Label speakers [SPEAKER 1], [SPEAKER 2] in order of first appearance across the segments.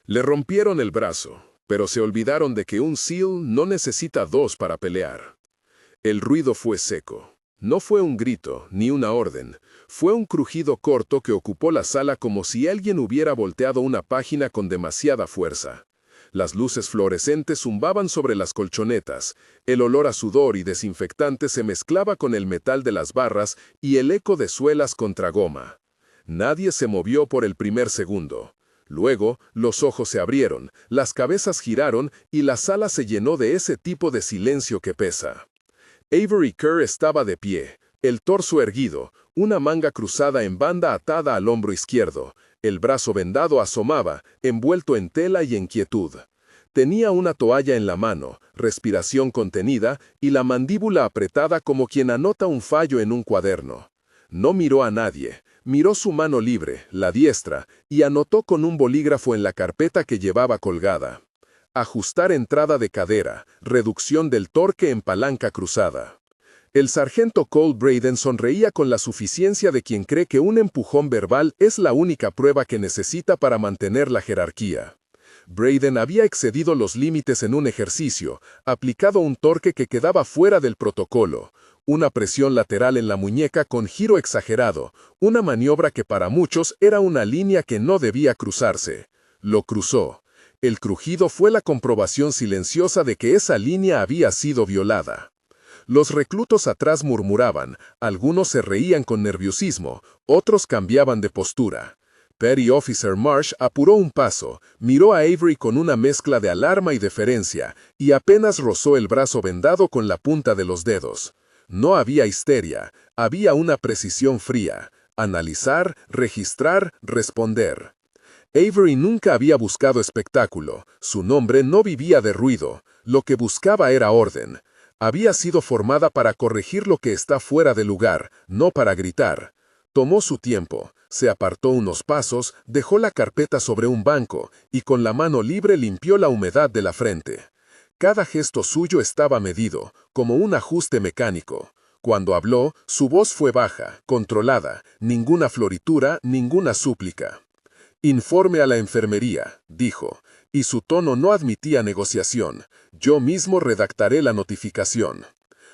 [SPEAKER 1] Le rompieron el brazo, pero se olvidaron de que un SEAL no necesita dos para pelear. El ruido fue seco. No fue un grito, ni una orden. Fue un crujido corto que ocupó la sala como si alguien hubiera volteado una página con demasiada fuerza. Las luces fluorescentes zumbaban sobre las colchonetas, el olor a sudor y desinfectante se mezclaba con el metal de las barras y el eco de suelas contra goma. Nadie se movió por el primer segundo. Luego, los ojos se abrieron, las cabezas giraron y la sala se llenó de ese tipo de silencio que pesa. Avery Kerr estaba de pie, el torso erguido, una manga cruzada en banda atada al hombro izquierdo, el brazo vendado asomaba, envuelto en tela y en quietud. Tenía una toalla en la mano, respiración contenida y la mandíbula apretada como quien anota un fallo en un cuaderno. No miró a nadie, miró su mano libre, la diestra, y anotó con un bolígrafo en la carpeta que llevaba colgada. Ajustar entrada de cadera, reducción del torque en palanca cruzada. El sargento Cole Braden sonreía con la suficiencia de quien cree que un empujón verbal es la única prueba que necesita para mantener la jerarquía. Braden había excedido los límites en un ejercicio, aplicado un torque que quedaba fuera del protocolo, una presión lateral en la muñeca con giro exagerado, una maniobra que para muchos era una línea que no debía cruzarse. Lo cruzó. El crujido fue la comprobación silenciosa de que esa línea había sido violada. Los reclutos atrás murmuraban, algunos se reían con nerviosismo, otros cambiaban de postura. Petty Officer Marsh apuró un paso, miró a Avery con una mezcla de alarma y deferencia, y apenas rozó el brazo vendado con la punta de los dedos. No había histeria, había una precisión fría. Analizar, registrar, responder. Avery nunca había buscado espectáculo, su nombre no vivía de ruido, lo que buscaba era orden. Había sido formada para corregir lo que está fuera de lugar, no para gritar. Tomó su tiempo, se apartó unos pasos, dejó la carpeta sobre un banco y con la mano libre limpió la humedad de la frente. Cada gesto suyo estaba medido, como un ajuste mecánico. Cuando habló, su voz fue baja, controlada, ninguna floritura, ninguna súplica. «Informe a la enfermería», dijo, y su tono no admitía negociación. «Yo mismo redactaré la notificación».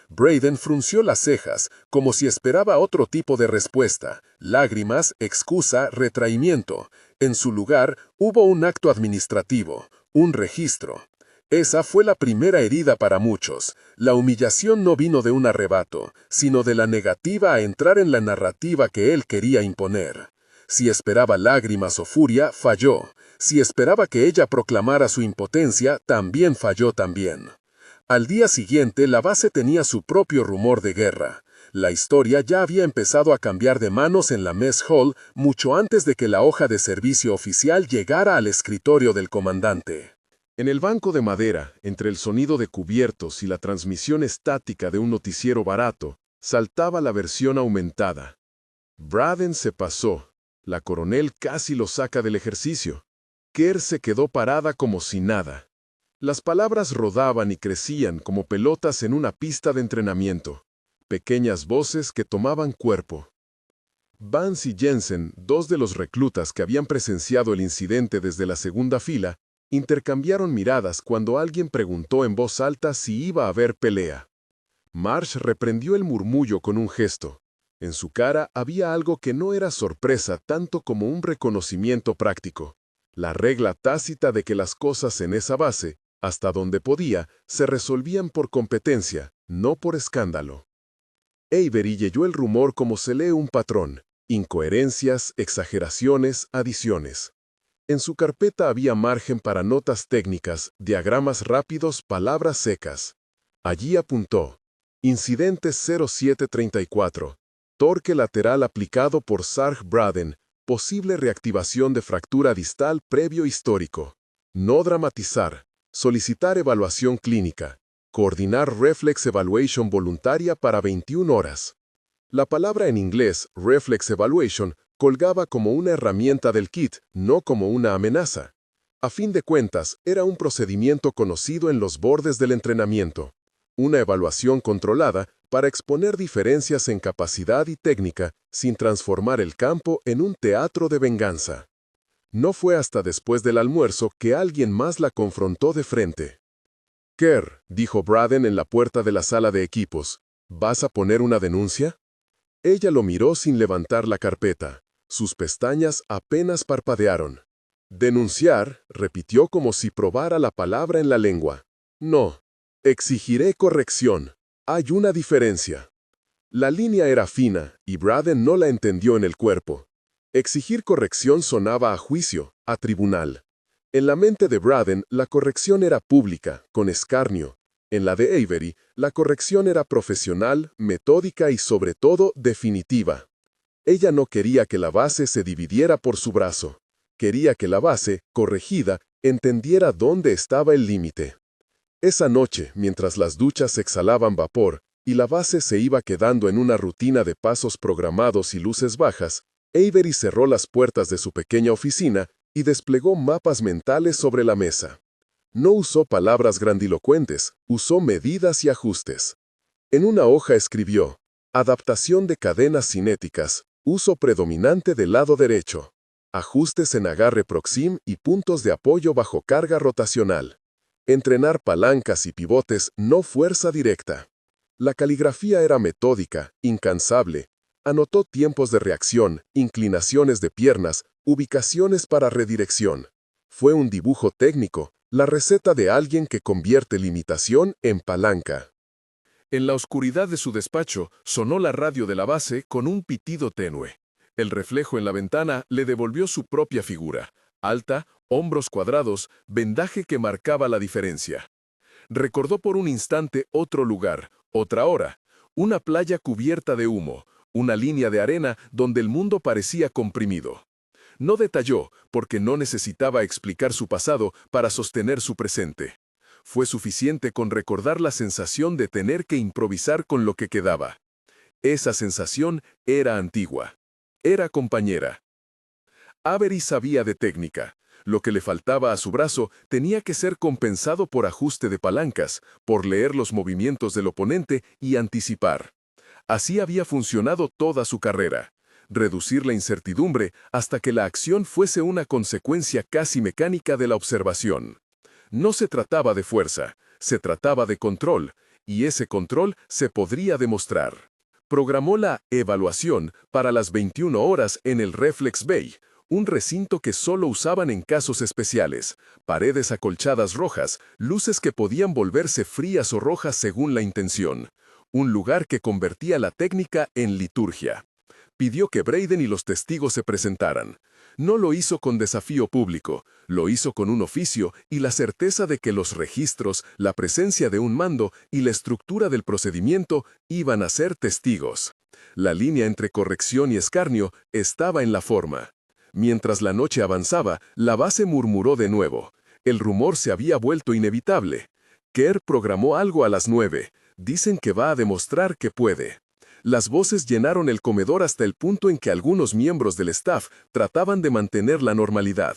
[SPEAKER 1] Braden frunció las cejas, como si esperaba otro tipo de respuesta. Lágrimas, excusa, retraimiento. En su lugar, hubo un acto administrativo, un registro. Esa fue la primera herida para muchos. La humillación no vino de un arrebato, sino de la negativa a entrar en la narrativa que él quería imponer. Si esperaba lágrimas o furia, falló. Si esperaba que ella proclamara su impotencia, también falló también. Al día siguiente, la base tenía su propio rumor de guerra. La historia ya había empezado a cambiar de manos en la mess hall mucho antes de que la hoja de servicio oficial llegara al escritorio del comandante. En el banco de madera, entre el sonido de cubiertos y la transmisión estática de un noticiero barato, saltaba la versión aumentada. Braden se pasó. La coronel casi lo saca del ejercicio. Kerr se quedó parada como si nada. Las palabras rodaban y crecían como pelotas en una pista de entrenamiento. Pequeñas voces que tomaban cuerpo. Vance y Jensen, dos de los reclutas que habían presenciado el incidente desde la segunda fila, intercambiaron miradas cuando alguien preguntó en voz alta si iba a haber pelea. Marsh reprendió el murmullo con un gesto. En su cara había algo que no era sorpresa tanto como un reconocimiento práctico. La regla tácita de que las cosas en esa base, hasta donde podía, se resolvían por competencia, no por escándalo. Avery leyó el rumor como se lee un patrón: incoherencias, exageraciones, adiciones. En su carpeta había margen para notas técnicas, diagramas rápidos, palabras secas. Allí apuntó: Incidente 0734. Torque lateral aplicado por Sarg Braden. Posible reactivación de fractura distal previo histórico. No dramatizar. Solicitar evaluación clínica. Coordinar Reflex Evaluation voluntaria para 21 horas. La palabra en inglés, Reflex Evaluation, colgaba como una herramienta del kit, no como una amenaza. A fin de cuentas, era un procedimiento conocido en los bordes del entrenamiento. Una evaluación controlada para exponer diferencias en capacidad y técnica sin transformar el campo en un teatro de venganza. No fue hasta después del almuerzo que alguien más la confrontó de frente. «Kerr», dijo Braden en la puerta de la sala de equipos, «¿vas a poner una denuncia?» Ella lo miró sin levantar la carpeta. Sus pestañas apenas parpadearon. «Denunciar», repitió como si probara la palabra en la lengua. «No. Exigiré corrección. Hay una diferencia». La línea era fina, y Braden no la entendió en el cuerpo. Exigir corrección sonaba a juicio, a tribunal. En la mente de Braden, la corrección era pública, con escarnio. En la de Avery, la corrección era profesional, metódica y sobre todo definitiva. Ella no quería que la base se dividiera por su brazo. Quería que la base, corregida, entendiera dónde estaba el límite. Esa noche, mientras las duchas exhalaban vapor y la base se iba quedando en una rutina de pasos programados y luces bajas, Avery cerró las puertas de su pequeña oficina y desplegó mapas mentales sobre la mesa. No usó palabras grandilocuentes, usó medidas y ajustes. En una hoja escribió: adaptación de cadenas cinéticas, uso predominante del lado derecho, ajustes en agarre proxim y puntos de apoyo bajo carga rotacional. Entrenar palancas y pivotes, no fuerza directa. La caligrafía era metódica, incansable. Anotó tiempos de reacción, inclinaciones de piernas, ubicaciones para redirección. Fue un dibujo técnico, la receta de alguien que convierte limitación en palanca. En la oscuridad de su despacho, sonó la radio de la base con un pitido tenue. El reflejo en la ventana le devolvió su propia figura, alta, hombros cuadrados, vendaje que marcaba la diferencia. Recordó por un instante otro lugar, otra hora, una playa cubierta de humo, una línea de arena donde el mundo parecía comprimido. No detalló, porque no necesitaba explicar su pasado para sostener su presente. Fue suficiente con recordar la sensación de tener que improvisar con lo que quedaba. Esa sensación era antigua. Era compañera. Avery sabía de técnica. Lo que le faltaba a su brazo tenía que ser compensado por ajuste de palancas, por leer los movimientos del oponente y anticipar. Así había funcionado toda su carrera. Reducir la incertidumbre hasta que la acción fuese una consecuencia casi mecánica de la observación. No se trataba de fuerza, se trataba de control, y ese control se podría demostrar. Programó la evaluación para las 21 horas en el Reflex Bay, un recinto que solo usaban en casos especiales, paredes acolchadas rojas, luces que podían volverse frías o rojas según la intención, un lugar que convertía la técnica en liturgia. Pidió que Braden y los testigos se presentaran. No lo hizo con desafío público, lo hizo con un oficio y la certeza de que los registros, la presencia de un mando y la estructura del procedimiento iban a ser testigos. La línea entre corrección y escarnio estaba en la forma. Mientras la noche avanzaba, la base murmuró de nuevo. El rumor se había vuelto inevitable. Kerr programó algo a las 9. Dicen que va a demostrar que puede. Las voces llenaron el comedor hasta el punto en que algunos miembros del staff trataban de mantener la normalidad.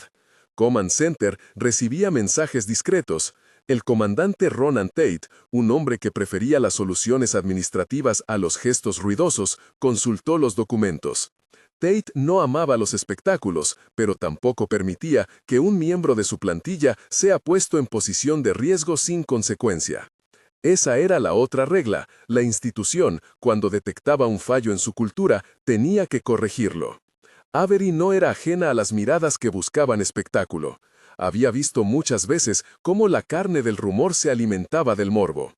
[SPEAKER 1] Command Center recibía mensajes discretos. El comandante Ronan Tate, un hombre que prefería las soluciones administrativas a los gestos ruidosos, consultó los documentos. Tate no amaba los espectáculos, pero tampoco permitía que un miembro de su plantilla sea puesto en posición de riesgo sin consecuencia. Esa era la otra regla. La institución, cuando detectaba un fallo en su cultura, tenía que corregirlo. Avery no era ajena a las miradas que buscaban espectáculo. Había visto muchas veces cómo la carne del rumor se alimentaba del morbo.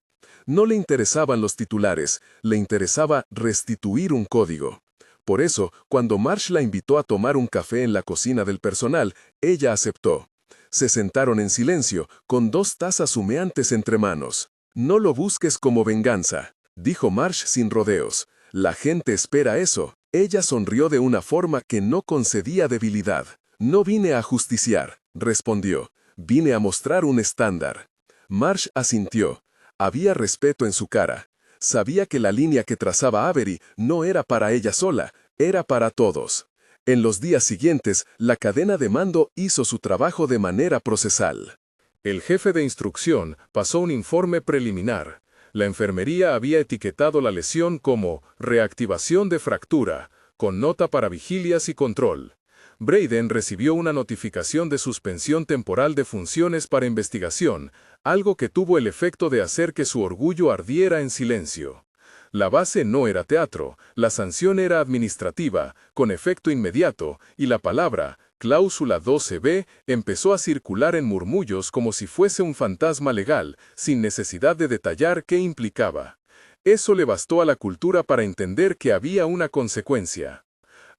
[SPEAKER 1] No le interesaban los titulares, le interesaba restituir un código. Por eso, cuando Marsh la invitó a tomar un café en la cocina del personal, ella aceptó. Se sentaron en silencio, con 2 tazas humeantes entre manos. «No lo busques como venganza», dijo Marsh sin rodeos. «La gente espera eso». Ella sonrió de una forma que no concedía debilidad. «No vine a justiciar», respondió. «Vine a mostrar un estándar». Marsh asintió. Había respeto en su cara. Sabía que la línea que trazaba Avery no era para ella sola, era para todos. En los días siguientes, la cadena de mando hizo su trabajo de manera procesal. El jefe de instrucción pasó un informe preliminar. La enfermería había etiquetado la lesión como reactivación de fractura, con nota para vigilias y control.
[SPEAKER 2] Braden recibió una notificación de suspensión temporal de funciones para investigación, algo que tuvo el efecto de hacer que su orgullo ardiera en silencio. La base no era teatro, la sanción era administrativa, con efecto inmediato, y la palabra, cláusula 12b, empezó a circular en murmullos como si fuese un fantasma legal, sin necesidad de detallar qué implicaba. Eso le bastó a la cultura para entender que había una consecuencia.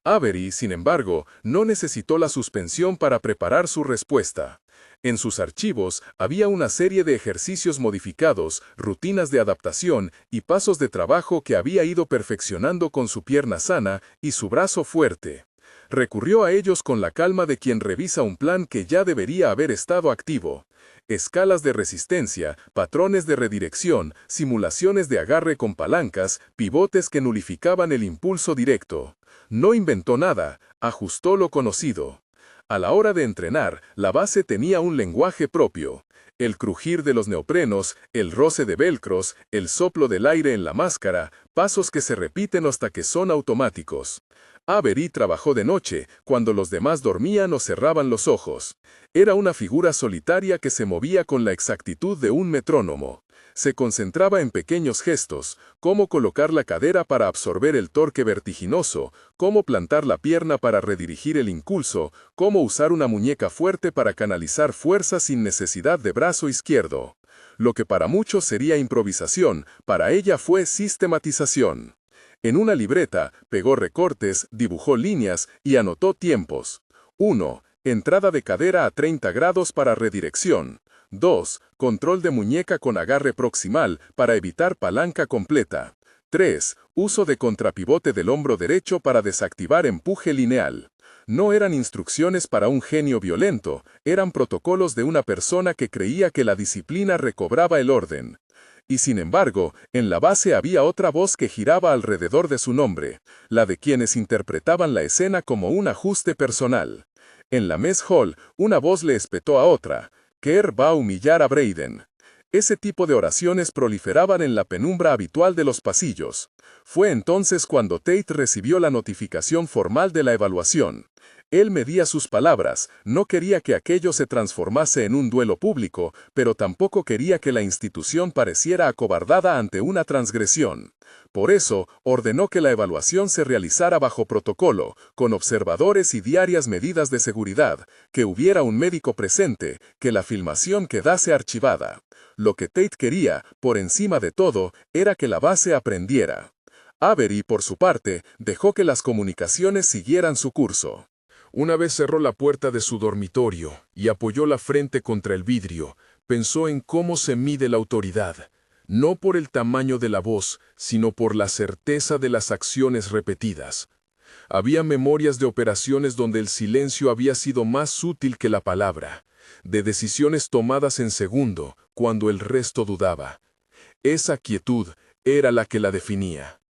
[SPEAKER 2] Avery, sin embargo, no necesitó la suspensión para preparar su respuesta. En sus archivos había una serie de ejercicios modificados, rutinas de adaptación y pasos de trabajo que había ido perfeccionando con su pierna sana y su brazo fuerte. Recurrió a ellos con la calma de quien revisa un plan que ya debería haber estado activo. Escalas de resistencia, patrones de redirección, simulaciones de agarre con palancas, pivotes que nulificaban el impulso directo. No inventó nada, ajustó lo conocido. A la hora de entrenar, la base tenía un lenguaje propio. El crujir de los neoprenos, el roce de velcros, el soplo del aire en la máscara, pasos que se repiten hasta que son automáticos. Avery trabajó de noche, cuando los demás dormían o cerraban los ojos. Era una figura solitaria que se movía con la exactitud de un metrónomo. Se concentraba en pequeños gestos, cómo colocar la cadera para absorber el torque vertiginoso, cómo plantar la pierna para redirigir el impulso, cómo usar una muñeca fuerte para canalizar fuerza sin necesidad de brazo izquierdo. Lo que para muchos sería improvisación, para ella fue sistematización. En una libreta, pegó recortes, dibujó líneas y anotó tiempos. 1. Entrada de cadera a 30 grados para redirección. 2. Control de muñeca con agarre proximal para evitar palanca completa. 3. Uso de contrapivote del hombro derecho para desactivar empuje lineal. No eran instrucciones para un genio violento, eran protocolos de una persona que creía que la disciplina recobraba el orden. Y sin embargo, en la base había otra voz que giraba alrededor de su nombre, la de quienes interpretaban la escena como un ajuste personal. En la mess hall, una voz le espetó a otra: Kerr va a humillar a Braden. Ese tipo de oraciones proliferaban en la penumbra habitual de los pasillos. Fue entonces cuando Tate recibió la notificación formal de la evaluación. Él medía sus palabras, no quería que aquello se transformase en un duelo público, pero tampoco quería que la institución pareciera acobardada ante una transgresión. Por eso, ordenó que la evaluación se realizara bajo protocolo, con observadores y diarias medidas de seguridad, que hubiera un médico presente, que la filmación quedase archivada. Lo que Tate quería, por encima de todo, era que la base aprendiera. Avery, por su parte, dejó que las comunicaciones siguieran su curso.
[SPEAKER 1] Una vez cerró la puerta de su dormitorio y apoyó la frente contra el vidrio, pensó en cómo se mide la autoridad, no por el tamaño de la voz, sino por la certeza de las acciones repetidas. Había memorias de operaciones donde el silencio había sido más útil que la palabra, de decisiones tomadas en segundo, cuando el resto dudaba. Esa quietud era la que la definía.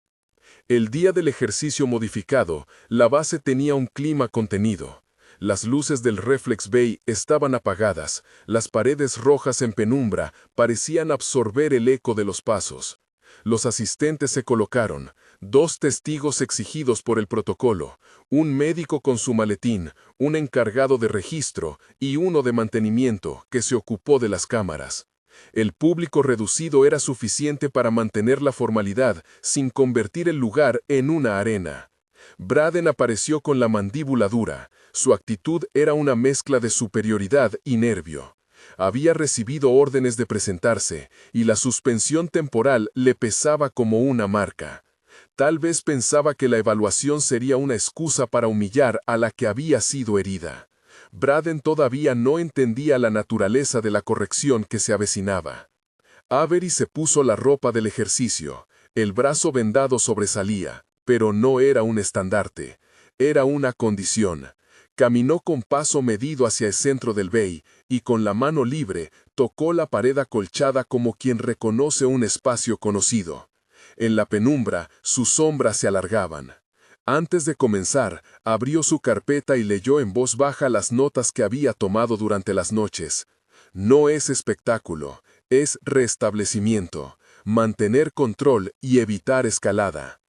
[SPEAKER 1] El día del ejercicio modificado, la base tenía un clima contenido. Las luces del Reflex Bay estaban apagadas, las paredes rojas en penumbra parecían absorber el eco de los pasos. Los asistentes se colocaron, 2 testigos exigidos por el protocolo, un médico con su maletín, un encargado de registro y uno de mantenimiento que se ocupó de las cámaras. El público reducido era suficiente para mantener la formalidad sin convertir el lugar en una arena. Braden apareció con la mandíbula dura. Su actitud era una mezcla de superioridad y nervio. Había recibido órdenes de presentarse, y la suspensión temporal le pesaba como una marca. Tal vez pensaba que la evaluación sería una excusa para humillar a la que había sido herida. Braden todavía no entendía la naturaleza de la corrección que se avecinaba. Avery se puso la ropa del ejercicio. El brazo vendado sobresalía, pero no era un estandarte. Era una condición. Caminó con paso medido hacia el centro del bay y con la mano libre tocó la pared acolchada como quien reconoce un espacio conocido. En la penumbra, sus sombras se alargaban. Antes de comenzar, abrió su carpeta y leyó en voz baja las notas que había tomado durante las noches. No es espectáculo, es restablecimiento, mantener control y evitar escalada.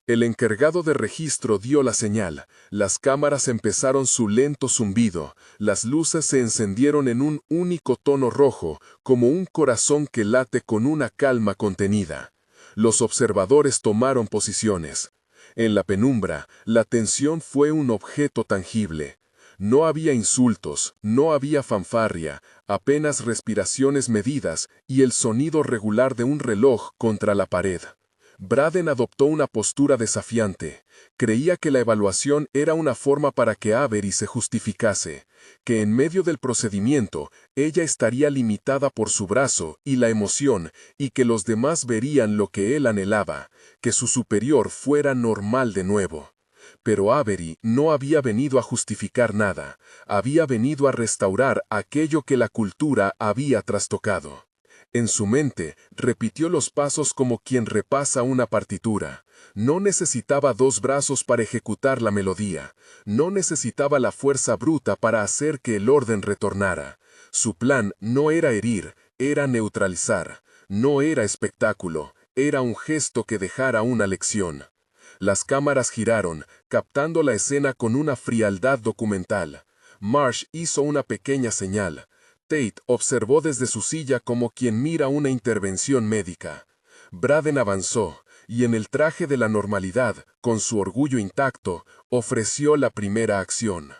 [SPEAKER 2] El encargado de registro dio la señal, las cámaras empezaron su lento zumbido, las luces se encendieron en un único tono rojo, como un corazón que late con una calma contenida. Los observadores tomaron posiciones. En la penumbra, la tensión fue un objeto tangible. No había insultos, no había fanfarria, apenas respiraciones medidas y el sonido regular de un reloj contra la pared. Braden adoptó una postura desafiante. Creía que la evaluación era una forma para que Avery se justificase, que en medio del procedimiento ella estaría limitada por su brazo y la emoción, y que los demás verían lo que él anhelaba, que su superior fuera normal de nuevo. Pero Avery no había venido a justificar nada, había venido a restaurar aquello que la cultura había trastocado. En su mente, repitió los pasos como quien repasa una partitura. No necesitaba dos brazos para ejecutar la melodía. No necesitaba la fuerza bruta para hacer que el orden retornara. Su plan no era herir, era neutralizar. No era espectáculo, era un gesto que dejara una lección. Las cámaras giraron, captando la escena con una frialdad documental. Marsh hizo una pequeña señal. Tate observó desde su silla como quien mira una intervención médica. Braden avanzó, y en el traje de la normalidad, con su orgullo intacto, ofreció la primera acción.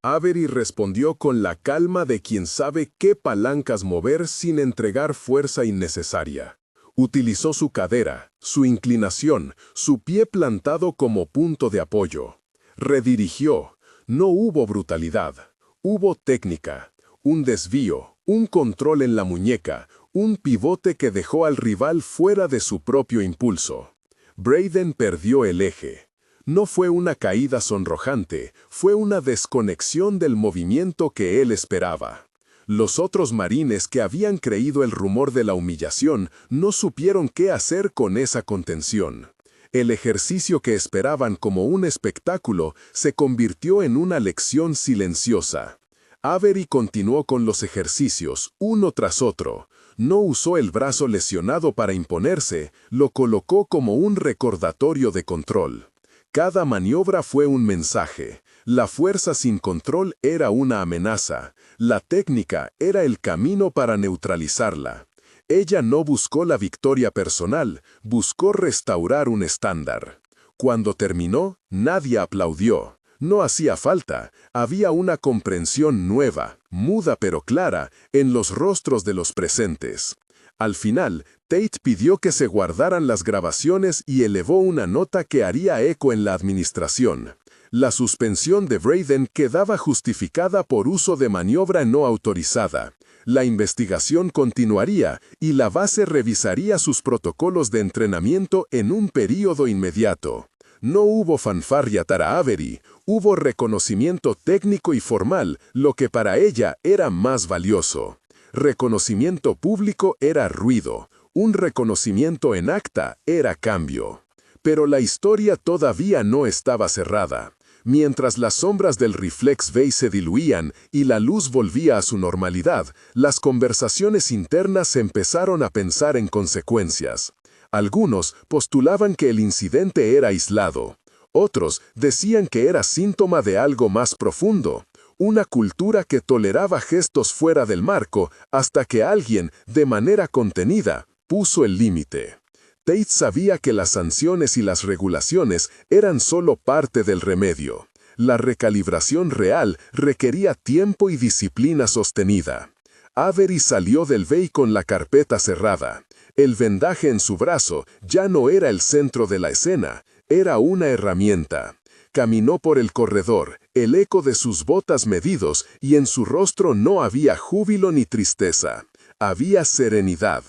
[SPEAKER 1] Avery respondió con la calma de quien sabe qué palancas mover sin entregar fuerza innecesaria. Utilizó su cadera, su inclinación, su pie plantado como punto de apoyo. Redirigió. No hubo brutalidad, hubo técnica. Un desvío, un control en la muñeca, un pivote que dejó al rival fuera de su propio impulso. Braden perdió el eje. No fue una caída sonrojante, fue una desconexión del movimiento que él esperaba. Los otros marines que habían creído el rumor de la humillación no supieron qué hacer con esa contención. El ejercicio que esperaban como un espectáculo se convirtió en una lección silenciosa. Avery continuó con los ejercicios, uno tras otro. No usó el brazo lesionado para imponerse, lo colocó como un recordatorio de control. Cada maniobra fue un mensaje. La fuerza sin control era una amenaza. La técnica era el camino para neutralizarla. Ella no buscó la victoria personal, buscó restaurar un estándar. Cuando terminó, nadie aplaudió. No hacía falta, había una comprensión nueva, muda pero clara, en los rostros de los presentes. Al final, Tate pidió que se guardaran las grabaciones y elevó una nota que haría eco en la administración. La suspensión de Braden quedaba justificada por uso de maniobra no autorizada. La investigación continuaría y la base revisaría sus protocolos de entrenamiento en un período inmediato. No hubo fanfarria para Avery, hubo reconocimiento técnico y formal, lo que para ella era más valioso. Reconocimiento público era ruido, un reconocimiento en acta era cambio. Pero la historia todavía no estaba cerrada. Mientras las sombras del Reflex Bay se diluían y la luz volvía a su normalidad, las conversaciones internas empezaron a pensar en consecuencias. Algunos postulaban que el incidente era aislado. Otros decían que era síntoma de algo más profundo. Una cultura que toleraba gestos fuera del marco hasta que alguien, de manera contenida, puso el límite. Tate sabía que las sanciones y las regulaciones eran solo parte del remedio. La recalibración real requería tiempo y disciplina sostenida. Avery salió del bay con la carpeta cerrada. El vendaje en su brazo ya no era el centro de la escena, era una herramienta. Caminó por el corredor, el eco de sus botas medidos, y en su rostro no había júbilo ni tristeza. Había serenidad.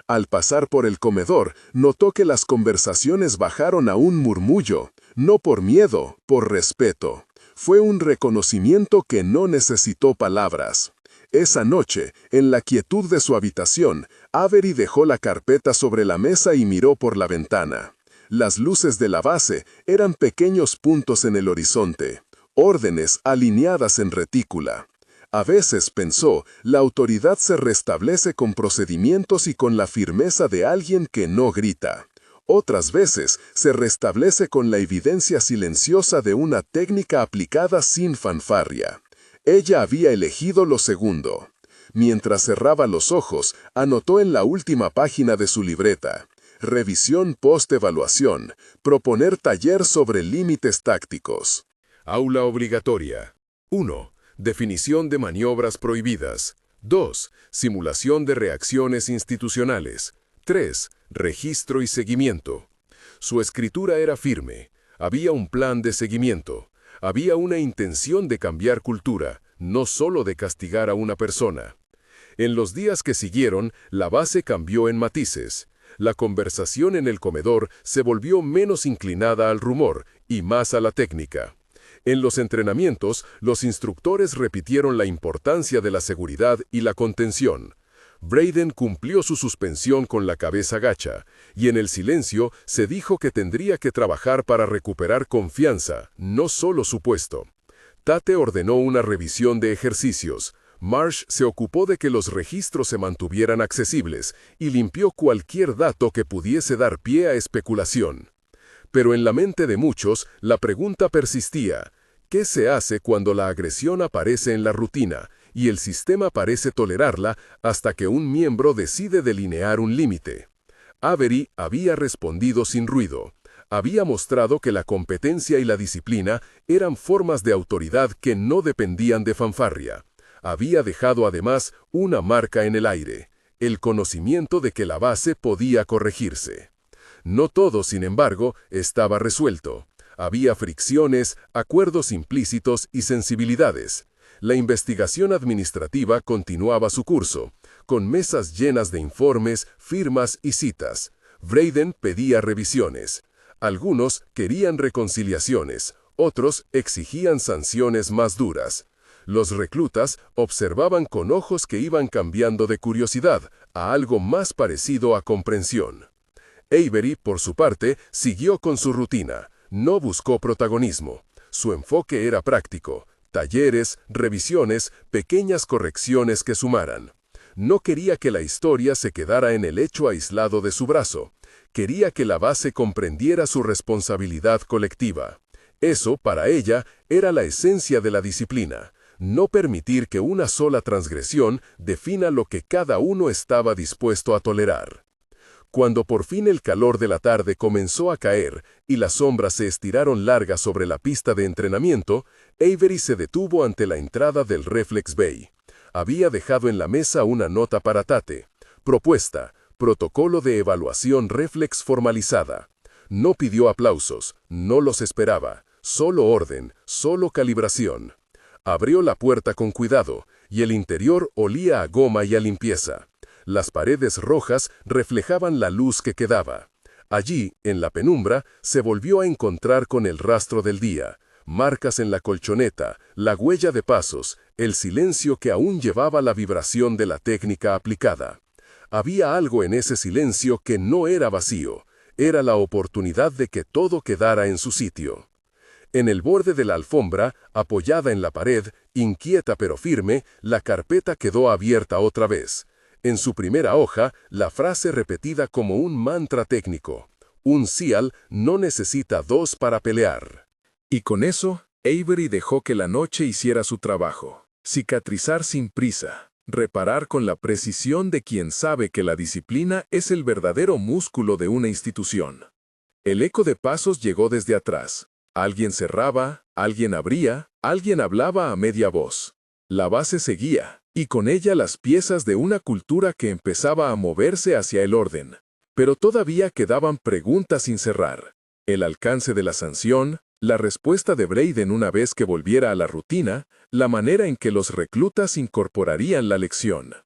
[SPEAKER 1] Al pasar por el comedor, notó que las conversaciones bajaron a un murmullo, no por miedo, por respeto. Fue un reconocimiento que no necesitó palabras. Esa noche, en la quietud de su habitación, Avery dejó la carpeta sobre la mesa y miró por la ventana. Las luces de la base eran pequeños puntos en el horizonte, órdenes alineadas en retícula. A veces, pensó, la autoridad se restablece con procedimientos y con la firmeza de alguien que no grita. Otras veces se restablece con la evidencia silenciosa de una técnica aplicada sin fanfarria. Ella había elegido lo segundo. Mientras cerraba los ojos, anotó en la última página de su libreta: revisión post-evaluación, proponer taller sobre límites tácticos.
[SPEAKER 2] Aula obligatoria. 1. Definición de maniobras prohibidas. 2. Simulación de reacciones institucionales. 3. Registro y seguimiento. Su escritura era firme. Había un plan de seguimiento. Había una intención de cambiar cultura, no solo de castigar a una persona. En los días que siguieron, la base cambió en matices. La conversación en el comedor se volvió menos inclinada al rumor y más a la técnica. En los entrenamientos, los instructores repitieron la importancia de la seguridad y la contención. Braden cumplió su suspensión con la cabeza gacha, y en el silencio se dijo que tendría que trabajar para recuperar confianza, no solo su puesto. Tate ordenó una revisión de ejercicios. Marsh se ocupó de que los registros se mantuvieran accesibles y limpió cualquier dato que pudiese dar pie a especulación. Pero en la mente de muchos, la pregunta persistía: ¿qué se hace cuando la agresión aparece en la rutina y el sistema parece tolerarla hasta que un miembro decide delinear un límite? Avery había respondido sin ruido. Había mostrado que la competencia y la disciplina eran formas de autoridad que no dependían de fanfarria. Había dejado además una marca en el aire: el conocimiento de que la base podía corregirse. No todo, sin embargo, estaba resuelto. Había fricciones, acuerdos implícitos y sensibilidades. La investigación administrativa continuaba su curso, con mesas llenas de informes, firmas y citas. Braden pedía revisiones. Algunos querían reconciliaciones, otros exigían sanciones más duras. Los reclutas observaban con ojos que iban cambiando de curiosidad a algo más parecido a comprensión. Avery, por su parte, siguió con su rutina. No buscó protagonismo. Su enfoque era práctico: talleres, revisiones, pequeñas correcciones que sumaran. No quería que la historia se quedara en el hecho aislado de su brazo. Quería que la base comprendiera su responsabilidad colectiva. Eso, para ella, era la esencia de la disciplina: no permitir que una sola transgresión defina lo que cada uno estaba dispuesto a tolerar. Cuando por fin el calor de la tarde comenzó a caer y las sombras se estiraron largas sobre la pista de entrenamiento, Avery se detuvo ante la entrada del Reflex Bay. Había dejado en la mesa una nota para Tate: propuesta, protocolo de evaluación Reflex formalizada. No pidió aplausos, no los esperaba, solo orden, solo calibración. Abrió la puerta con cuidado, y el interior olía a goma y a limpieza. Las paredes rojas reflejaban la luz que quedaba. Allí, en la penumbra, se volvió a encontrar con el rastro del día: marcas en la colchoneta, la huella de pasos, el silencio que aún llevaba la vibración de la técnica aplicada. Había algo en ese silencio que no era vacío, era la oportunidad de que todo quedara en su sitio. En el borde de la alfombra, apoyada en la pared, inquieta pero firme, la carpeta quedó abierta otra vez. En su primera hoja, la frase repetida como un mantra técnico: un SEAL no necesita dos para pelear. Y con eso, Avery dejó que la noche hiciera su trabajo. Cicatrizar sin prisa, reparar con la precisión de quien sabe que la disciplina es el verdadero músculo de una institución. El eco de pasos llegó desde atrás. Alguien cerraba, alguien abría, alguien hablaba a media voz. La base seguía, y con ella las piezas de una cultura que empezaba a moverse hacia el orden. Pero todavía quedaban preguntas sin cerrar: el alcance de la sanción, la respuesta de Braden una vez que volviera a la rutina, la manera en que los reclutas incorporarían la lección.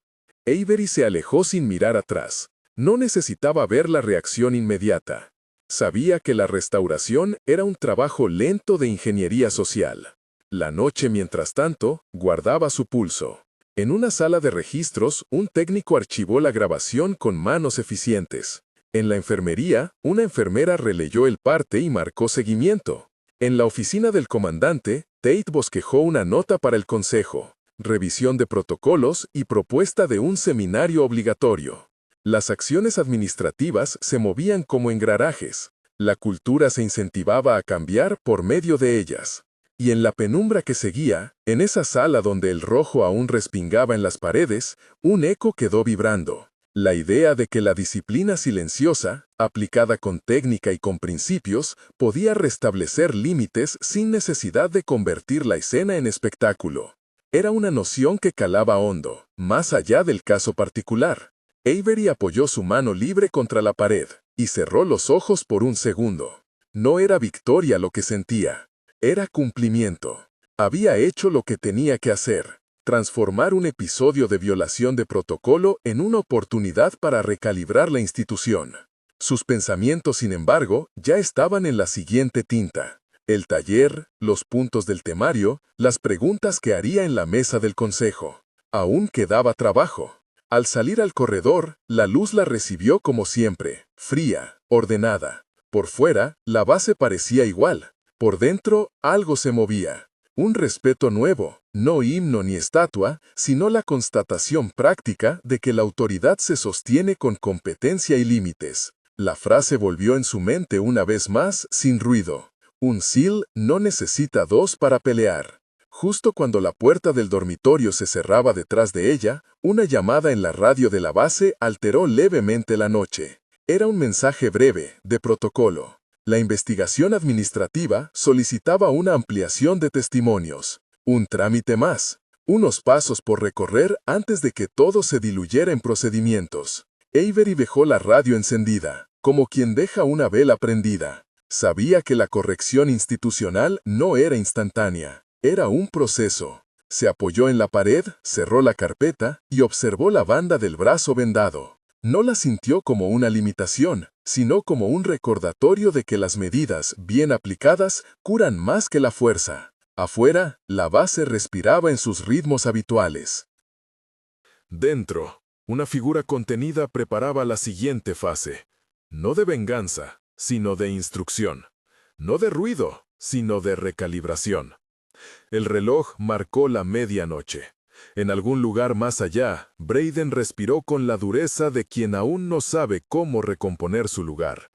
[SPEAKER 2] Avery se alejó sin mirar atrás. No necesitaba ver la reacción inmediata. Sabía que la restauración era un trabajo lento de ingeniería social. La noche, mientras tanto, guardaba su pulso. En una sala de registros, un técnico archivó la grabación con manos eficientes. En la enfermería, una enfermera releyó el parte y marcó seguimiento. En la oficina del comandante, Tate bosquejó una nota para el consejo: revisión de protocolos y propuesta de un seminario obligatorio. Las acciones administrativas se movían como engranajes. La cultura se incentivaba a cambiar por medio de ellas. Y en la penumbra que seguía, en esa sala donde el rojo aún respingaba en las paredes, un eco quedó vibrando. La idea de que la disciplina silenciosa, aplicada con técnica y con principios, podía restablecer límites sin necesidad de convertir la escena en espectáculo. Era una noción que calaba hondo, más allá del caso particular. Avery apoyó su mano libre contra la pared y cerró los ojos por un segundo. No era victoria lo que sentía, era cumplimiento. Había hecho lo que tenía que hacer. Transformar un episodio de violación de protocolo en una oportunidad para recalibrar la institución. Sus pensamientos, sin embargo, ya estaban en la siguiente tinta. El taller, los puntos del temario, las preguntas que haría en la mesa del consejo. Aún quedaba trabajo. Al salir al corredor, la luz la recibió como siempre, fría, ordenada. Por fuera, la base parecía igual. Por dentro, algo se movía. Un respeto nuevo, no himno ni estatua, sino la constatación práctica de que la autoridad se sostiene con competencia y límites. La frase volvió en su mente una vez más, sin ruido. Un SEAL no necesita dos para pelear. Justo cuando la puerta del dormitorio se cerraba detrás de ella, una llamada en la radio de la base alteró levemente la noche. Era un mensaje breve, de protocolo. La investigación administrativa solicitaba una ampliación de testimonios, un trámite más, unos pasos por recorrer antes de que todo se diluyera en procedimientos. Avery dejó la radio encendida, como quien deja una vela prendida. Sabía que la corrección institucional no era instantánea, era un proceso. Se apoyó en la pared, cerró la carpeta y observó la banda del brazo vendado. No la sintió como una limitación, sino como un recordatorio de que las medidas, bien aplicadas, curan más que la fuerza. Afuera, la base respiraba en sus ritmos habituales.
[SPEAKER 1] Dentro, una figura contenida preparaba la siguiente fase. No de venganza, sino de instrucción. No de ruido, sino de recalibración. El reloj marcó la medianoche. En algún lugar más allá, Brayden respiró con la dureza de quien aún no sabe cómo recomponer su lugar.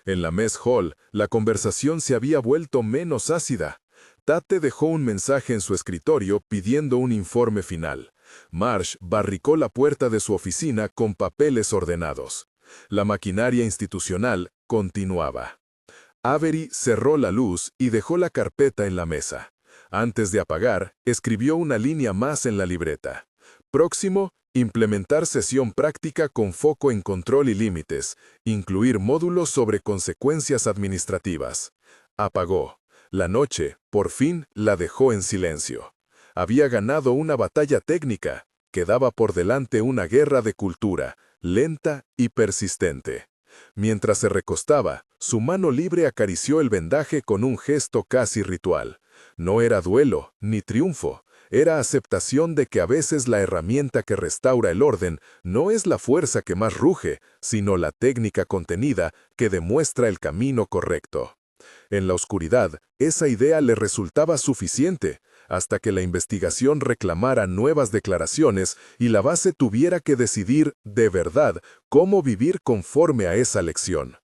[SPEAKER 1] En la mess hall, la conversación se había vuelto menos ácida. Tate dejó un mensaje en su escritorio pidiendo un informe final. Marsh barricó la puerta de su oficina con papeles ordenados. La maquinaria institucional continuaba. Avery cerró la luz y dejó la carpeta en la mesa. Antes de apagar, escribió una línea más en la libreta. Próximo, implementar sesión práctica con foco en control y límites, incluir módulos sobre consecuencias administrativas. Apagó. La noche, por fin, la dejó en silencio. Había ganado una batalla técnica, quedaba por delante una guerra de cultura, lenta y persistente. Mientras se recostaba, su mano libre acarició el vendaje con un gesto casi ritual. No era duelo, ni triunfo, era aceptación de que a veces la herramienta que restaura el orden no es la fuerza que más ruge, sino la técnica contenida que demuestra el camino correcto. En la oscuridad, esa idea le resultaba suficiente, hasta que la investigación reclamara nuevas declaraciones y la base tuviera que decidir, de verdad, cómo vivir conforme a esa lección.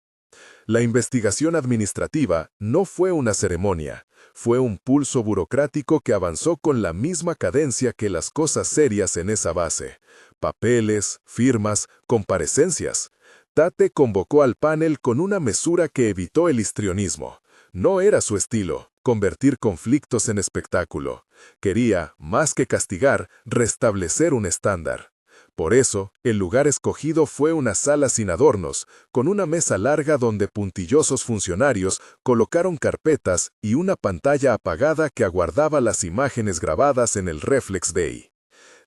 [SPEAKER 1] La investigación administrativa no fue una ceremonia, fue un pulso burocrático que avanzó con la misma cadencia que las cosas serias en esa base. Papeles, firmas, comparecencias. Tate convocó al panel con una mesura que evitó el histrionismo. No era su estilo, convertir conflictos en espectáculo. Quería, más que castigar, restablecer un estándar. Por eso, el lugar escogido fue una sala sin adornos, con una mesa larga donde puntillosos funcionarios colocaron carpetas y una pantalla apagada que aguardaba las imágenes grabadas en el Reflex Day.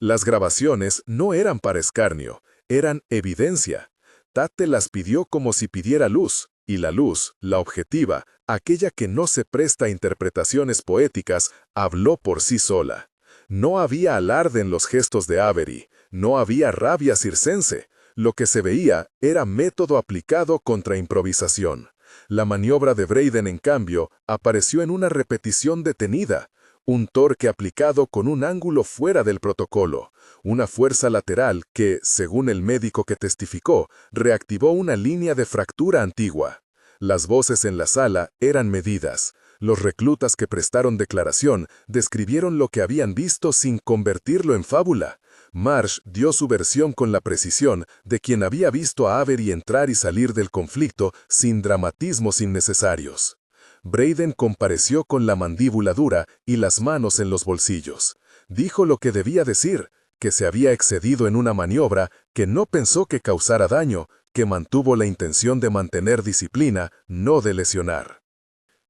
[SPEAKER 1] Las grabaciones no eran para escarnio, eran evidencia. Tate las pidió como si pidiera luz, y la luz, la objetiva, aquella que no se presta a interpretaciones poéticas, habló por sí sola. No había alarde en los gestos de Avery, no había rabia circense. Lo que se veía era método aplicado contra improvisación. La maniobra de Brayden, en cambio, apareció en una repetición detenida,
[SPEAKER 2] Un torque aplicado con un ángulo fuera del protocolo, una fuerza lateral que, según el médico que testificó, reactivó una línea de fractura antigua. Las voces en la sala eran medidas. Los reclutas que prestaron declaración describieron lo que habían visto sin convertirlo en fábula. Marsh dio su versión con la precisión de quien había visto a Avery entrar y salir del conflicto sin dramatismos innecesarios. Braden compareció con la mandíbula dura y las manos en los bolsillos. Dijo lo que debía decir, que se había excedido en una maniobra, que no pensó que causara daño, que mantuvo la intención de mantener disciplina, no de lesionar.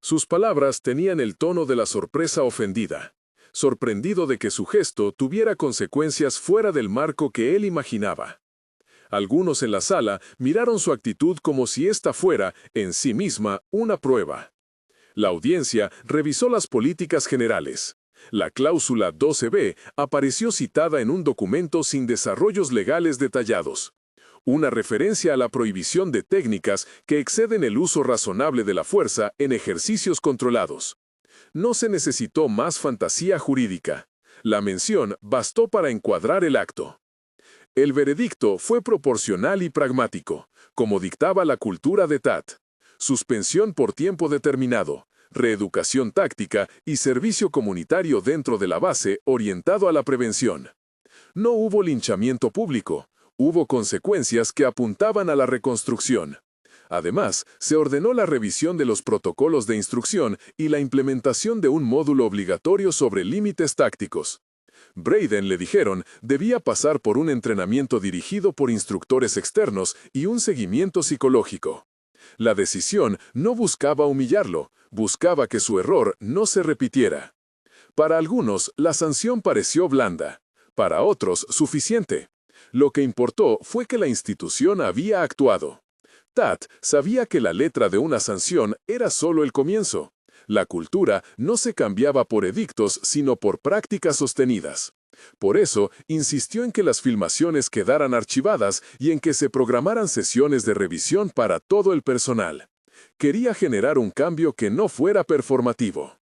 [SPEAKER 1] Sus palabras tenían el tono de la sorpresa ofendida, sorprendido de que su gesto tuviera consecuencias fuera del marco que él imaginaba. Algunos en la sala miraron su actitud como si ésta fuera, en sí misma, una prueba. La audiencia revisó las políticas generales. La cláusula 12b apareció citada en un documento sin desarrollos legales detallados. Una referencia a la prohibición de técnicas que exceden el uso razonable de la fuerza en ejercicios controlados. No se necesitó más fantasía jurídica. La mención bastó para encuadrar el acto. El veredicto fue proporcional y pragmático, como dictaba la cultura de TAT. Suspensión por tiempo determinado, reeducación táctica y servicio comunitario dentro de la base orientado a la prevención. No hubo linchamiento público. Hubo consecuencias que apuntaban a la reconstrucción. Además, se ordenó la revisión de los protocolos de instrucción y la implementación de un módulo obligatorio sobre límites tácticos. Braden, le dijeron, debía pasar por un entrenamiento dirigido por instructores externos y un seguimiento psicológico. La decisión no buscaba humillarlo, buscaba que su error no se repitiera. Para algunos, la sanción pareció blanda. Para otros, suficiente. Lo que importó fue que la institución había actuado. TAT sabía que la letra de una sanción era solo el comienzo. La cultura no se cambiaba por edictos, sino por prácticas sostenidas. Por eso, insistió en que las filmaciones quedaran archivadas y en que se programaran sesiones de revisión para todo el personal. Quería generar un cambio que no fuera performativo.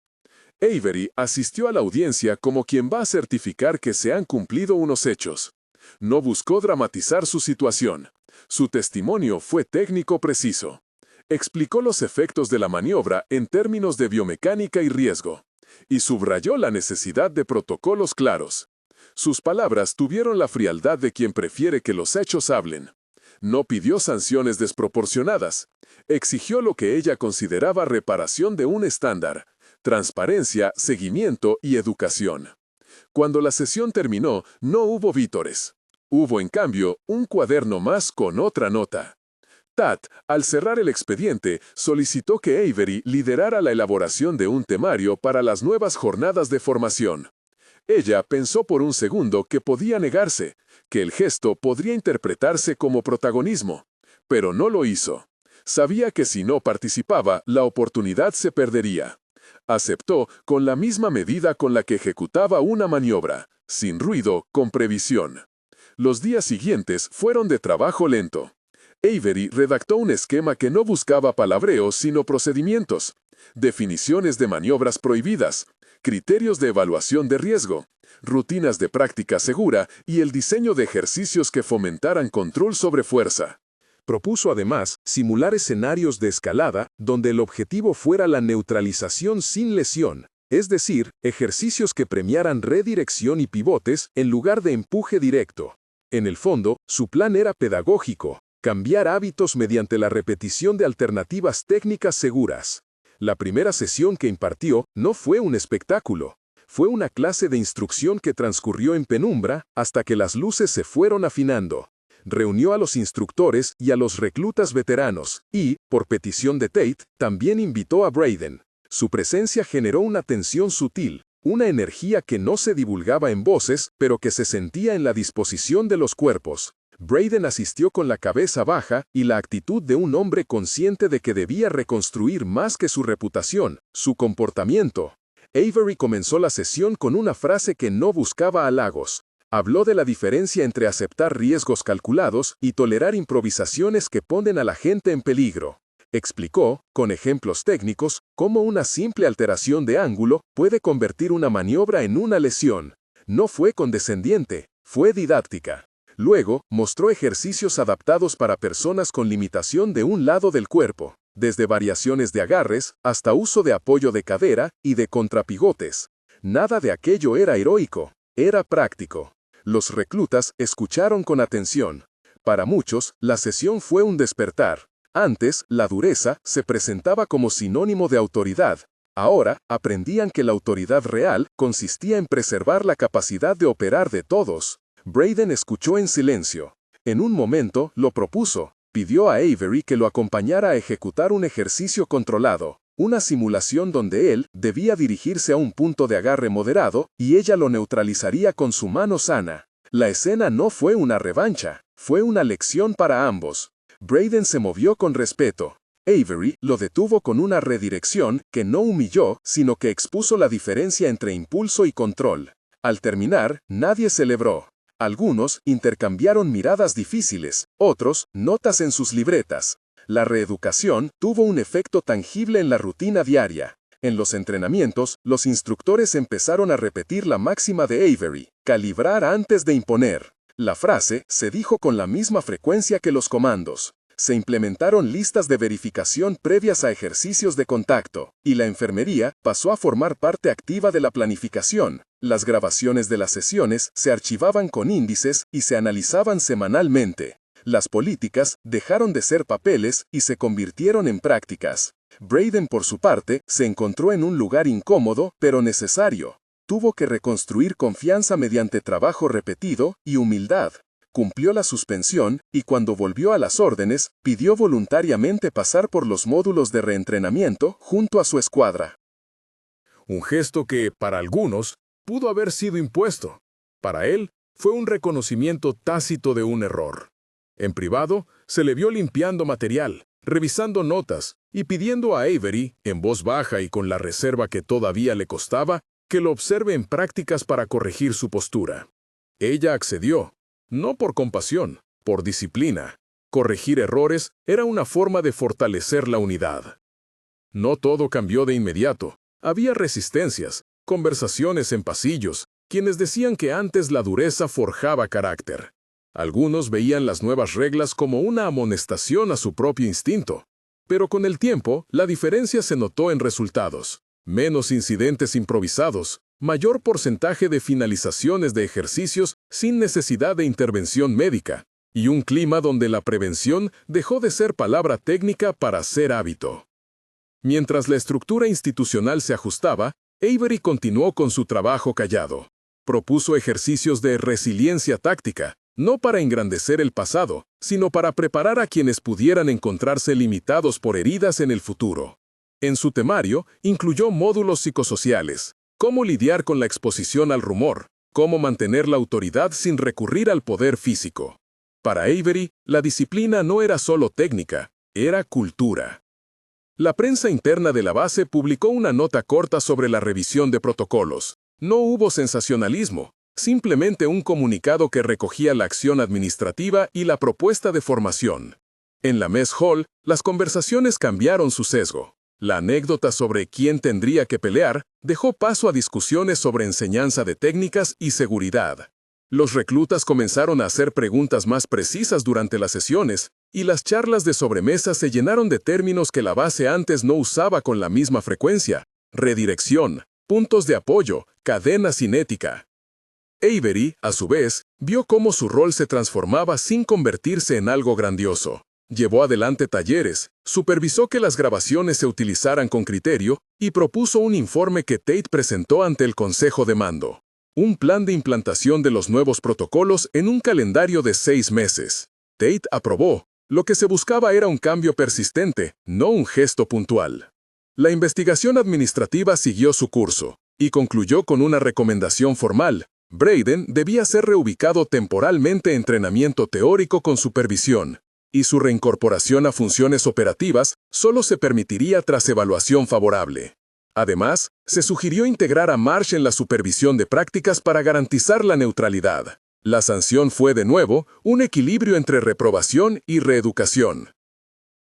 [SPEAKER 1] Avery asistió a la audiencia como quien va a certificar que se han cumplido unos hechos. No buscó dramatizar su situación. Su testimonio fue técnico preciso. Explicó los efectos de la maniobra en términos de biomecánica y riesgo, y subrayó la necesidad de protocolos claros. Sus palabras tuvieron la frialdad de quien prefiere que los hechos hablen. No pidió sanciones desproporcionadas. Exigió lo que ella consideraba reparación de un estándar: transparencia, seguimiento y educación. Cuando la sesión terminó, no hubo vítores. Hubo, en cambio, un cuaderno más con otra nota. TAT, al cerrar el expediente, solicitó que Avery liderara la elaboración de un temario para las nuevas jornadas de formación. Ella pensó por un segundo que podía negarse, que el gesto podría interpretarse como protagonismo, pero no lo hizo. Sabía que si no participaba, la oportunidad se perdería. Aceptó con la misma medida con la que ejecutaba una maniobra, sin ruido, con previsión. Los días siguientes fueron de trabajo lento. Avery redactó un esquema que no buscaba palabreos sino procedimientos, definiciones de maniobras prohibidas, criterios de evaluación de riesgo, rutinas de práctica segura y el diseño de ejercicios que fomentaran control sobre fuerza. Propuso además simular escenarios de escalada donde el objetivo fuera la neutralización sin lesión, es decir, ejercicios que premiaran redirección y pivotes en lugar de empuje directo. En el fondo, su plan era pedagógico: cambiar hábitos mediante la repetición de alternativas técnicas seguras. La primera sesión que impartió no fue un espectáculo. Fue una clase de instrucción que transcurrió en penumbra hasta que las luces se fueron afinando. Reunió a los instructores y a los reclutas veteranos y, por petición de Tate, también invitó a Braden. Su presencia generó una tensión sutil, una energía que no se divulgaba en voces, pero que se sentía en la disposición de los cuerpos. Braden asistió con la cabeza baja y la actitud de un hombre consciente de que debía reconstruir más que su reputación, su comportamiento. Avery comenzó la sesión con una frase que no buscaba halagos. Habló de la diferencia entre aceptar riesgos calculados y tolerar improvisaciones que ponen a la gente en peligro. Explicó, con ejemplos técnicos, cómo una simple alteración de ángulo puede convertir una maniobra en una lesión. No fue condescendiente, fue didáctica. Luego, mostró ejercicios adaptados para personas con limitación de un lado del cuerpo, desde variaciones de agarres hasta uso de apoyo de cadera y de contrapivotes. Nada de aquello era heroico, era práctico. Los reclutas escucharon con atención. Para muchos, la sesión fue un despertar. Antes, la dureza se presentaba como sinónimo de autoridad. Ahora, aprendían que la autoridad real consistía en preservar la capacidad de operar de todos. Braden escuchó en silencio. En un momento, lo propuso. Pidió a Avery que lo acompañara a ejecutar un ejercicio controlado, una simulación donde él debía dirigirse a un punto de agarre moderado y ella lo neutralizaría con su mano sana. La escena no fue una revancha, fue una lección para ambos. Braden se movió con respeto. Avery lo detuvo con una redirección que no humilló, sino que expuso la diferencia entre impulso y control. Al terminar, nadie celebró. Algunos intercambiaron miradas difíciles, otros notas en sus libretas. La reeducación tuvo un efecto tangible en la rutina diaria. En los entrenamientos, los instructores empezaron a repetir la máxima de Avery: calibrar antes de imponer. La frase se dijo con la misma frecuencia que los comandos. Se implementaron listas de verificación previas a ejercicios de contacto, y la enfermería pasó a formar parte activa de la planificación. Las grabaciones de las sesiones se archivaban con índices y se analizaban semanalmente. Las políticas dejaron de ser papeles y se convirtieron en prácticas. Braden, por su parte, se encontró en un lugar incómodo, pero necesario. Tuvo que reconstruir confianza mediante trabajo repetido y humildad. Cumplió la suspensión y cuando volvió a las órdenes, pidió voluntariamente pasar por los módulos de reentrenamiento junto a su escuadra.
[SPEAKER 2] Un gesto que, para algunos, pudo haber sido impuesto. Para él, fue un reconocimiento tácito de un error. En privado, se le vio limpiando material, revisando notas y pidiendo a Avery, en voz baja y con la reserva que todavía le costaba, que lo observe en prácticas para corregir su postura. Ella accedió. No por compasión, por disciplina. Corregir errores era una forma de fortalecer la unidad. No todo cambió de inmediato. Había resistencias, conversaciones en pasillos, quienes decían que antes la dureza forjaba carácter. Algunos veían las nuevas reglas como una amonestación a su propio instinto. Pero con el tiempo, la diferencia se notó en resultados. Menos incidentes improvisados, mayor porcentaje de finalizaciones de ejercicios sin necesidad de intervención médica, y un clima donde la prevención dejó de ser palabra técnica para ser hábito. Mientras la estructura institucional se ajustaba, Avery continuó con su trabajo callado. Propuso ejercicios de resiliencia táctica, no para engrandecer el pasado, sino para preparar a quienes pudieran encontrarse limitados por heridas en el futuro. En su temario, incluyó módulos psicosociales, cómo lidiar con la exposición al rumor, cómo mantener la autoridad sin recurrir al poder físico. Para Avery, la disciplina no era solo técnica, era cultura. La prensa interna de la base publicó una nota corta sobre la revisión de protocolos. No hubo sensacionalismo, simplemente un comunicado que recogía la acción administrativa y la propuesta de formación. En la mess hall, las conversaciones cambiaron su sesgo. La anécdota sobre quién tendría que pelear dejó paso a discusiones sobre enseñanza de técnicas y seguridad. Los reclutas comenzaron a hacer preguntas más precisas durante las sesiones, y las charlas de sobremesa se llenaron de términos que la base antes no usaba con la misma frecuencia: redirección, puntos de apoyo, cadena cinética. Avery, a su vez, vio cómo su rol se transformaba sin convertirse en algo grandioso. Llevó adelante talleres, supervisó que las grabaciones se utilizaran con criterio y propuso un informe que Tate presentó ante el Consejo de Mando. Un plan de implantación de los nuevos protocolos en un calendario de 6 meses. Tate aprobó. Lo que se buscaba era un cambio persistente, no un gesto puntual. La investigación administrativa siguió su curso y concluyó con una recomendación formal. Braden debía ser reubicado temporalmente en entrenamiento teórico con supervisión, y su reincorporación a funciones operativas solo se permitiría tras evaluación favorable. Además, se sugirió integrar a Marsh en la supervisión de prácticas para garantizar la neutralidad. La sanción fue, de nuevo, un equilibrio entre reprobación y reeducación.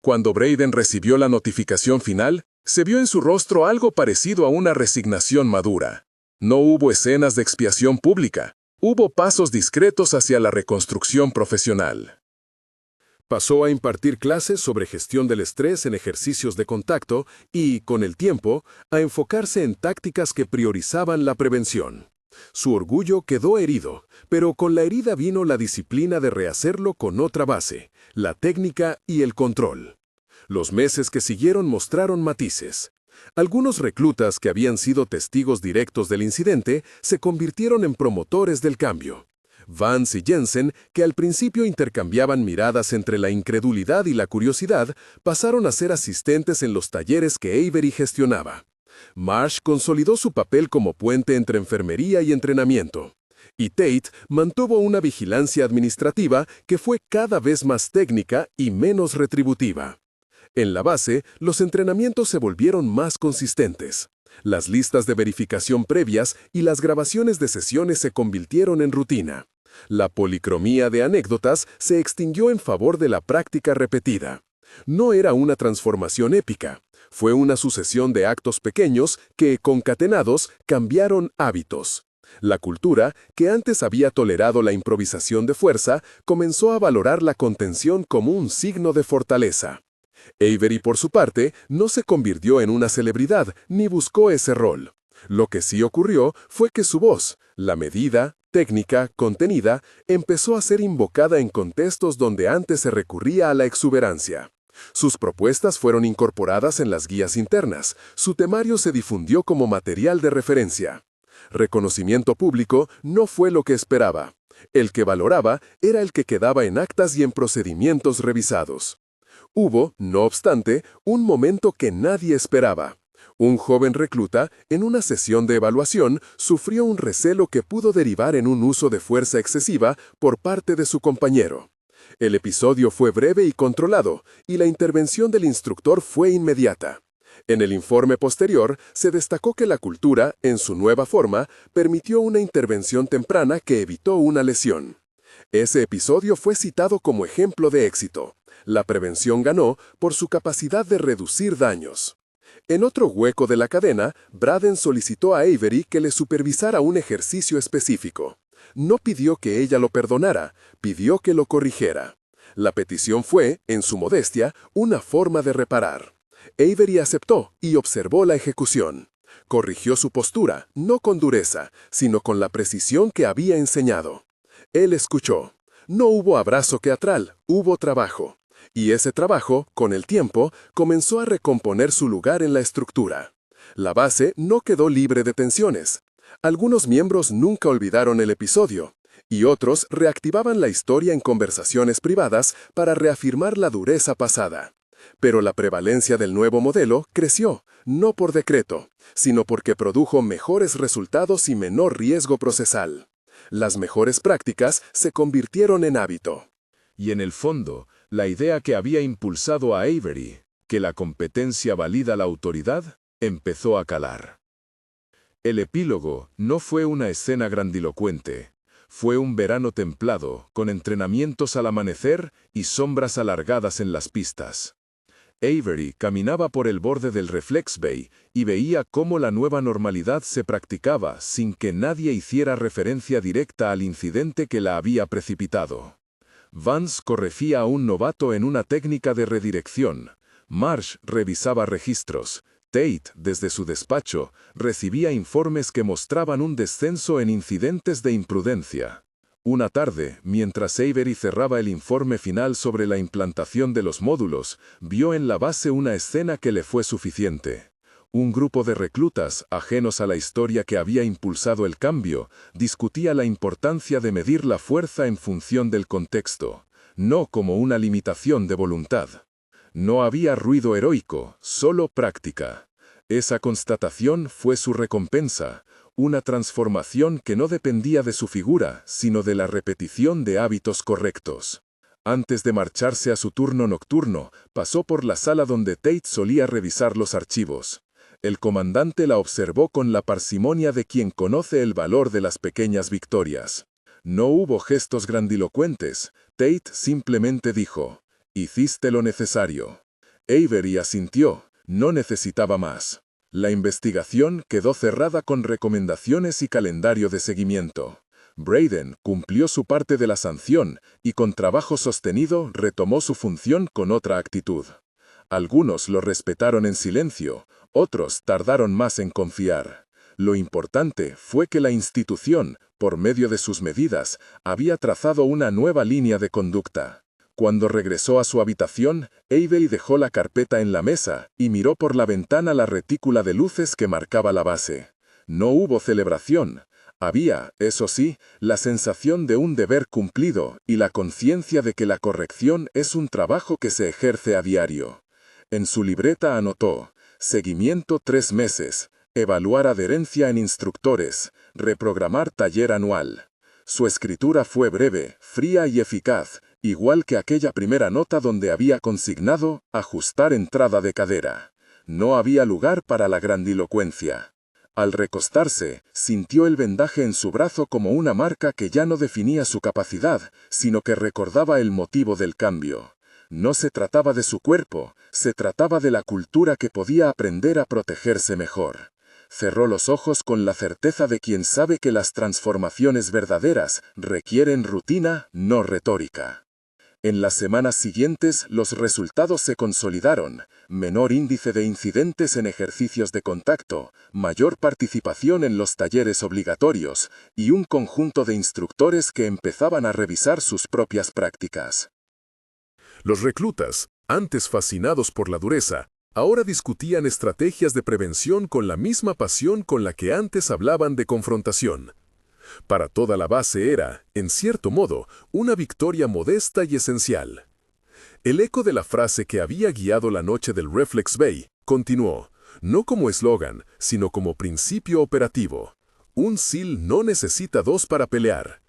[SPEAKER 2] Cuando Braden recibió la notificación final, se vio en su rostro algo parecido a una resignación madura. No hubo escenas de expiación pública, hubo pasos discretos hacia la reconstrucción profesional.
[SPEAKER 1] Pasó a impartir clases sobre gestión del estrés en ejercicios de contacto y, con el tiempo, a enfocarse en tácticas que priorizaban la prevención. Su orgullo quedó herido, pero con la herida vino la disciplina de rehacerlo con otra base, la técnica y el control. Los meses que siguieron mostraron matices. Algunos reclutas que habían sido testigos directos del incidente se convirtieron en promotores del cambio. Vance y Jensen, que al principio intercambiaban miradas entre la incredulidad y la curiosidad, pasaron a ser asistentes en los talleres que Avery gestionaba. Marsh consolidó su papel como puente entre enfermería y entrenamiento. Y Tate mantuvo una vigilancia administrativa que fue cada vez más técnica y menos retributiva. En la base, los entrenamientos se volvieron más consistentes. Las listas de verificación previas y las grabaciones de sesiones se convirtieron en rutina. La policromía de anécdotas se extinguió en favor de la práctica repetida. No era una transformación épica, fue una sucesión de actos pequeños que, concatenados, cambiaron hábitos. La cultura, que antes había tolerado la improvisación de fuerza, comenzó a valorar la contención como un signo de fortaleza. Avery, por su parte, no se convirtió en una celebridad ni buscó ese rol. Lo que sí ocurrió fue que su voz, la medida, técnica, contenida, empezó a ser invocada en contextos donde antes se recurría a la exuberancia. Sus propuestas fueron incorporadas en las guías internas, su temario se difundió como material de referencia. Reconocimiento público no fue lo que esperaba. El que valoraba era el que quedaba en actas y en procedimientos revisados. Hubo, no obstante, un momento que nadie esperaba. Un joven recluta, en una sesión de evaluación, sufrió un recelo que pudo derivar en un uso de fuerza excesiva por parte de su compañero. El episodio fue breve y controlado, y la intervención del instructor fue inmediata. En el informe posterior, se destacó que la cultura, en su nueva forma, permitió una intervención temprana que evitó una lesión. Ese episodio fue citado como ejemplo de éxito. La prevención ganó por su capacidad de reducir daños. En otro hueco de la cadena, Braden solicitó a Avery que le supervisara un ejercicio específico. No pidió que ella lo perdonara, pidió que lo corrigiera. La petición fue, en su modestia, una forma de reparar. Avery aceptó y observó la ejecución. Corrigió su postura, no con dureza, sino con la precisión que había enseñado. Él escuchó. No hubo abrazo teatral, hubo trabajo. Y ese trabajo, con el tiempo, comenzó a recomponer su lugar en la estructura. La base no quedó libre de tensiones. Algunos miembros nunca olvidaron el episodio, y otros reactivaban la historia en conversaciones privadas para reafirmar la dureza pasada. Pero la prevalencia del nuevo modelo creció, no por decreto, sino porque produjo mejores resultados y menor riesgo procesal. Las mejores prácticas se convirtieron en hábito.
[SPEAKER 2] Y en el fondo, la idea que había impulsado a Avery, que la competencia valida la autoridad, empezó a calar. El epílogo no fue una escena grandilocuente. Fue un verano templado, con entrenamientos al amanecer y sombras alargadas en las pistas. Avery caminaba por el borde del Reflex Bay y veía cómo la nueva normalidad se practicaba sin que nadie hiciera referencia directa al incidente que la había precipitado. Vance corregía a un novato en una técnica de redirección. Marsh revisaba registros. Tate, desde su despacho, recibía informes que mostraban un descenso en incidentes de imprudencia. Una tarde, mientras Avery cerraba el informe final sobre la implantación de los módulos, vio en la base una escena que le fue suficiente. Un grupo de reclutas, ajenos a la historia que había impulsado el cambio, discutía la importancia de medir la fuerza en función del contexto, no como una limitación de voluntad. No había ruido heroico, solo práctica. Esa constatación fue su recompensa, una transformación que no dependía de su figura, sino de la repetición de hábitos correctos. Antes de marcharse a su turno nocturno, pasó por la sala donde Tate solía revisar los archivos. El comandante la observó con la parsimonia de quien conoce el valor de las pequeñas victorias. No hubo gestos grandilocuentes. Tate simplemente dijo: «Hiciste lo necesario». Avery asintió, no necesitaba más. La investigación quedó cerrada con recomendaciones y calendario de seguimiento. Braden cumplió su parte de la sanción y con trabajo sostenido retomó su función con otra actitud. Algunos lo respetaron en silencio, otros tardaron más en confiar. Lo importante fue que la institución, por medio de sus medidas, había trazado una nueva línea de conducta. Cuando regresó a su habitación, Avery dejó la carpeta en la mesa y miró por la ventana la retícula de luces que marcaba la base. No hubo celebración. Había, eso sí, la sensación de un deber cumplido y la conciencia de que la corrección es un trabajo que se ejerce a diario. En su libreta anotó: seguimiento 3 meses, evaluar adherencia en instructores, reprogramar taller anual. Su escritura fue breve, fría y eficaz, igual que aquella primera nota donde había consignado ajustar entrada de cadera. No había lugar para la grandilocuencia. Al recostarse, sintió el vendaje en su brazo como una marca que ya no definía su capacidad, sino que recordaba el motivo del cambio. No se trataba de su cuerpo, se trataba de la cultura que podía aprender a protegerse mejor. Cerró los ojos con la certeza de quien sabe que las transformaciones verdaderas requieren rutina, no retórica. En las semanas siguientes los resultados se consolidaron: menor índice de incidentes en ejercicios de contacto, mayor participación en los talleres obligatorios y un conjunto de instructores que empezaban a revisar sus propias prácticas.
[SPEAKER 1] Los reclutas, antes fascinados por la dureza, ahora discutían estrategias de prevención con la misma pasión con la que antes hablaban de confrontación. Para toda la base era, en cierto modo, una victoria modesta y esencial. El eco de la frase que había guiado la noche del Reflex Bay continuó, no como eslogan, sino como principio operativo. Un SEAL no necesita 2 para pelear.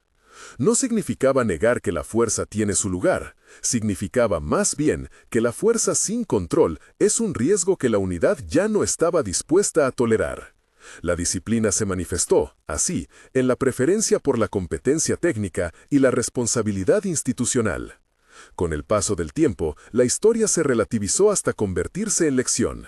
[SPEAKER 1] No significaba negar que la fuerza tiene su lugar, significaba más bien que la fuerza sin control es un riesgo que la unidad ya no estaba dispuesta a tolerar. La disciplina se manifestó, así, en la preferencia por la competencia técnica y la responsabilidad institucional. Con el paso del tiempo, la historia se relativizó hasta convertirse en lección.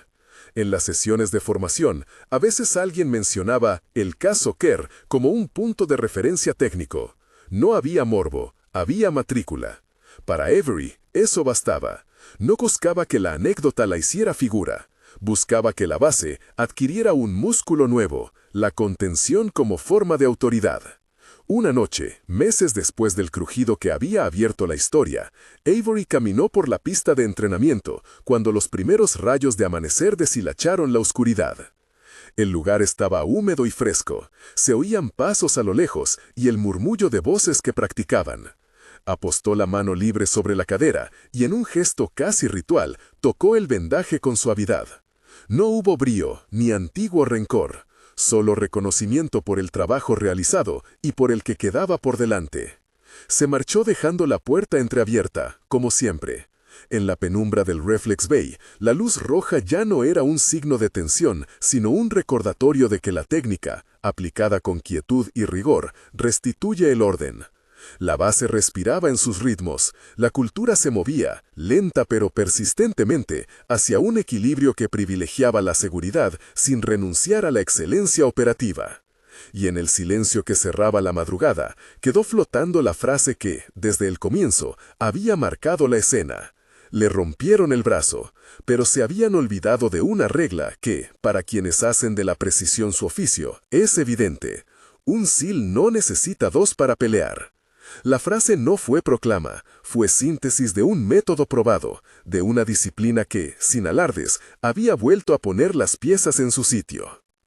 [SPEAKER 1] En las sesiones de formación, a veces alguien mencionaba el caso Kerr como un punto de referencia técnico. No había morbo, había matrícula. Para Avery, eso bastaba. No buscaba que la anécdota la hiciera figura. Buscaba que la base adquiriera un músculo nuevo, la contención como forma de autoridad. Una noche, meses después del crujido que había abierto la historia, Avery caminó por la pista de entrenamiento cuando los primeros rayos de amanecer deshilacharon la oscuridad. El lugar estaba húmedo y fresco, se oían pasos a lo lejos y el murmullo de voces que practicaban. Apostó la mano libre sobre la cadera y en un gesto casi ritual tocó el vendaje con suavidad. No hubo brío ni antiguo rencor, solo reconocimiento por el trabajo realizado y por el que quedaba por delante. Se marchó dejando la puerta entreabierta, como siempre. En la penumbra del Reflex Bay, la luz roja ya no era un signo de tensión, sino un recordatorio de que la técnica, aplicada con quietud y rigor, restituye el orden. La base respiraba en sus ritmos, la cultura se movía, lenta pero persistentemente, hacia un equilibrio que privilegiaba la seguridad sin renunciar a la excelencia operativa. Y en el silencio que cerraba la madrugada, quedó flotando la frase que, desde el comienzo, había marcado la escena. Le rompieron el brazo, pero se habían olvidado de una regla que, para quienes hacen de la precisión su oficio, es evidente. Un SEAL no necesita 2 para pelear. La frase no fue proclama, fue síntesis de un método probado, de una disciplina que, sin alardes, había vuelto a poner las piezas en su sitio.